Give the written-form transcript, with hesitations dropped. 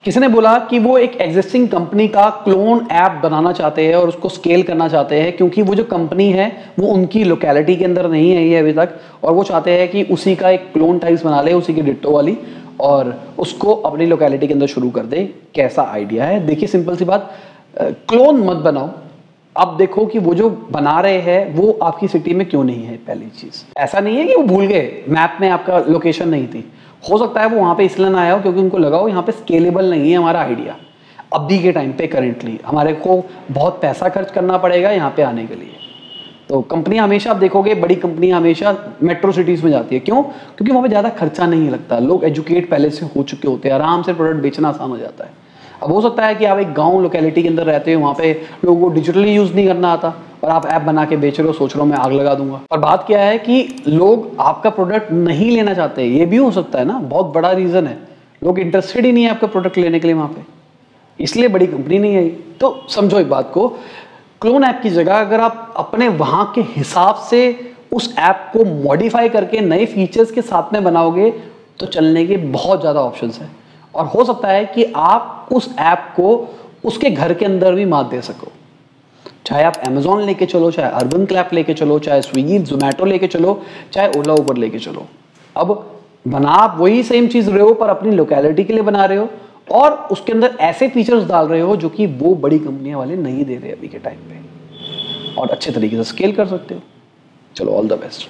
किसी ने बोला कि वो एक एग्जिस्टिंग कंपनी का क्लोन ऐप बनाना चाहते हैं और उसको स्केल करना चाहते हैं, क्योंकि वो जो कंपनी है वो उनकी लोकेलिटी के अंदर नहीं आई है अभी तक, और वो चाहते हैं कि उसी का एक क्लोन टाइप्स बना ले, उसी की डिट्टो वाली, और उसको अपनी लोकेलिटी के अंदर शुरू कर दे। कैसा आइडिया है? देखिए सिंपल सी बात, क्लोन मत बनाओ। आप देखो कि वो जो बना रहे हैं वो आपकी सिटी में क्यों नहीं है। पहली चीज, ऐसा नहीं है कि वो भूल गए, मैप में आपका लोकेशन नहीं थी। हो सकता है वो वहां पे इसलिए ना आया हो क्योंकि उनको लगा हो यहाँ पे स्केलेबल नहीं है हमारा आइडिया अभी के टाइम पे, करेंटली हमारे को बहुत पैसा खर्च करना पड़ेगा यहाँ पे आने के लिए। तो कंपनी हमेशा, आप देखोगे बड़ी कंपनी हमेशा मेट्रो सिटीज में जाती है। क्यों? क्योंकि वहाँ पे ज़्यादा खर्चा नहीं लगता, लोग एजुकेट पहले से हो चुके होते हैं, आराम से प्रोडक्ट बेचना आसान हो जाता है। अब हो सकता है कि आप एक गांव लोकेलिटी के अंदर रहते हो, वहाँ पे लोगों को डिजिटली यूज़ नहीं करना आता और आप ऐप बना के बेच रहे हो, सोच रहे हो मैं आग लगा दूंगा। और बात क्या है कि लोग आपका प्रोडक्ट नहीं लेना चाहते, ये भी हो सकता है ना, बहुत बड़ा रीज़न है। लोग इंटरेस्टेड ही नहीं है आपका प्रोडक्ट लेने के लिए वहाँ पे, इसलिए बड़ी कंपनी नहीं आई। तो समझो एक बात को, क्लोन ऐप की जगह अगर आप अपने वहाँ के हिसाब से उस ऐप को मॉडिफाई करके नए फीचर्स के साथ में बनाओगे तो चलने के बहुत ज़्यादा ऑप्शंस हैं, और हो सकता है कि आप उस ऐप को उसके घर के अंदर भी मात दे सको। चाहे आप अमेजोन लेके चलो, चाहे अर्बन क्लैप लेके चलो, चाहे स्विगी जोमेटो लेके चलो, चाहे ओला उबर लेके चलो। अब बना आप वही सेम चीज रहे हो पर अपनी लोकेलिटी के लिए बना रहे हो, और उसके अंदर ऐसे फीचर्स डाल रहे हो जो कि वो बड़ी कंपनियां वाले नहीं दे रहे अभी के टाइम पे, और अच्छे तरीके से स्केल कर सकते हो। चलो, ऑल द बेस्ट।